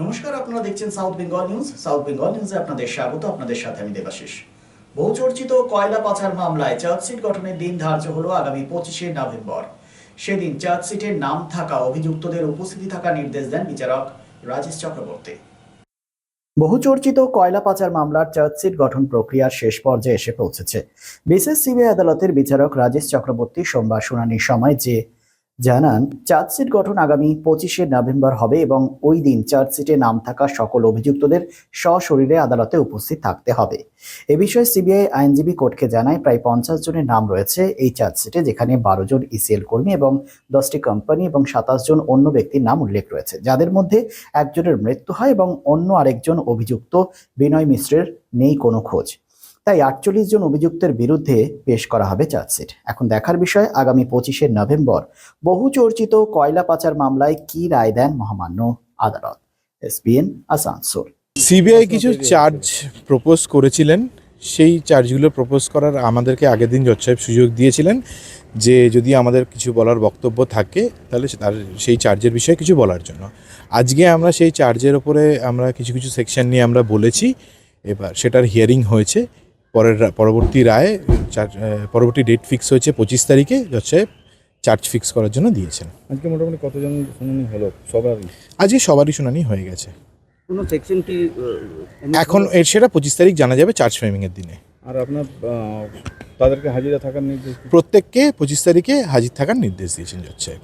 নমস্কার, আপনারা দেখছেন south Bengal news. South Bengal নিউজে আপনাদের স্বাগত। আপনাদের সাথে আমি দেবাশিস। বহুচর্চিত কয়লা পাচার মামলায় চার্জশিট গঠনের দিন ধার্য হলো আগামী 25শে নভেম্বর। সেদিন চার্জশিটের নাম থাকা অভিযুক্তদের উপস্থিতি থাকার নির্দেশ দেন বিচারক রাজেশ চক্রবর্তী। বহুচর্চিত কয়লা পাচার মামলার চার্জশিট গঠন প্রক্রিয়ার শেষ পর্যায়ে এসে পৌঁছেছে। বিশেষ সিবিআই আদালতের বিচারক রাজেশ চক্রবর্তী সোমবার শুনানির সময় জানান, চার্জশিট গঠন আগামী 25শে নভেম্বর হবে এবং ওই দিন চার্জশিটে নাম থাকা সকল অভিযুক্তদের সশরীরে আদালতে উপস্থিত থাকতে হবে। এ বিষয়ে সিবিআই আইনজীবী কোর্টকে জানায়, প্রায় 50 জনের নাম রয়েছে এই চার্জশিটে, যেখানে 12 জন ইসিএল কর্মী এবং 10টি কোম্পানি এবং 27 জন অন্য ব্যক্তির নাম উল্লেখ রয়েছে, যাদের মধ্যে একজনের মৃত্যু হয় এবং অন্য আরেকজন অভিযুক্ত বিনয় মিশ্রের নেই কোনো খোঁজ। তাই 48 জন অভিযুক্তের বিরুদ্ধে পেশ করা হবে চার্জশিট। এখন দেখার বিষয়, আগামী 25শে নভেম্বর বহু চর্চিত কয়লা পাচার মামলায় কি রায় দেন মহামান্য আদালত। এসবিএন আসানসোল। সিবিআই কিছু চার্জ প্রপোজ করেছিলেন, সেই চার্জগুলো প্রপোজ করার আমাদেরকে আগের দিন জজ সাহেব সুযোগ দিয়েছিলেন যে যদি আমাদের কিছু বলার বক্তব্য থাকে তাহলে তার সেই চার্জের বিষয়ে কিছু বলার জন্য। আজকে আমরা সেই চার্জের ওপরে আমরা কিছু সেকশন নিয়ে আমরা বলেছি। এবার সেটার হিয়ারিং হয়েছে, পরবর্তী রায় পরবর্তী ডেট ফিক্স হয়েছে 25 তারিখে। জজ সাহেব চার্জ ফিক্স করার জন্য দিয়েছেন। আজকে মোটামুটি কতজন শুনানি হলো? সবারই আজকে সবারই শুনানি হয়ে গেছে। কোনো সেকশন কি এখন সেটা 25 তারিখ জানা যাবে চার্জ ফ্রেমিংয়ের দিনে। আর আপনার তাদেরকে হাজিরা থাকার নির্দেশ? প্রত্যেককে 25 তারিখে হাজির থাকার নির্দেশ দিয়েছেন জজ সাহেব।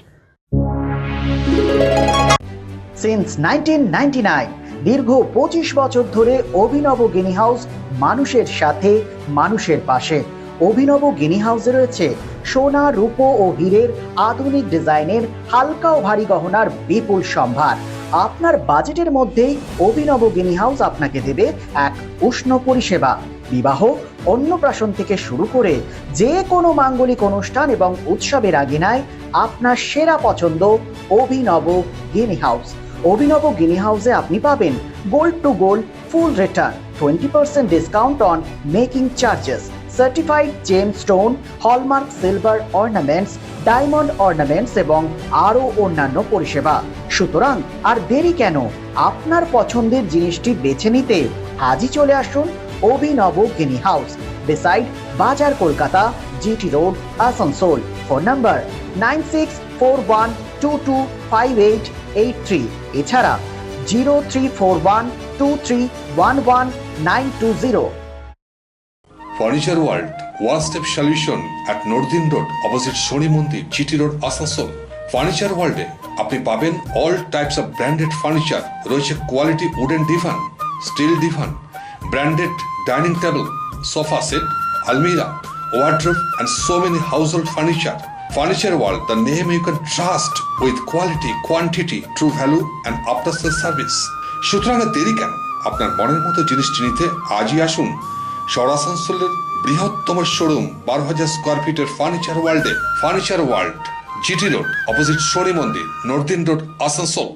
সিন্স 1999 দীর্ঘ 25 বছর ধরে অভিনব গিনি হাউস মানুষের সাথে, মানুষের পাশে। অভিনব গিনি হাউসে রয়েছে সোনা, রূপো ও হীরের আধুনিক ডিজাইনের হালকা ও ভারী গহনার বিপুল সম্ভার। আপনার বাজেটের মধ্যেই অভিনব গিনি হাউস আপনাকে দেবে এক উষ্ণ পরিষেবা। বিবাহ, অন্নপ্রাশন থেকে শুরু করে যে কোনো মাঙ্গলিক অনুষ্ঠান এবং উৎসবের আগিনায় আপনার সেরা পছন্দ অভিনব গিনি হাউস। অভিনব গিনি হাউসে আপনি পাবেন gold two gold full return, 20% discount on making charges, certified gemstone, hallmark silver ornaments, diamond ornaments এবং আরও অন্যান্য পরিষেবা। সুতরাং আর দেরি কেন? আপনার পছন্দের জিনিসটি বেছে নিতে আজই চলে আসুন অভিনব গিনি হাউস, বিসাইড বাজার, Kolkata, GT road, Asansol. Phone number 9641225883, এছাড়া 03412311 furniture world one step solution at northern road, opposite Shani Mandir, GT road, Asansol. Furniture ওয়ার্ল্ডে আপনি পাবেন all types of branded furniture. রয়েছে quality wooden divan, steel divan, branded dining table, sofa set, আলমিরা, wardrobe and so many household furniture. Furniture World, the name you can trust with quality, quantity, true value and after sales service. সুতরাং দেরি কেন? আপনার মনের মতো জিনিসটি নিতে আজই আসুন শহর আসানসোলের বৃহত্তম শোরুম 12,000 স্কোয়ার ফিটের ফার্নিচার ওয়ার্ল্ডে। Furniture world, GT road, opposite Shani Mandir, northern road, Asansol.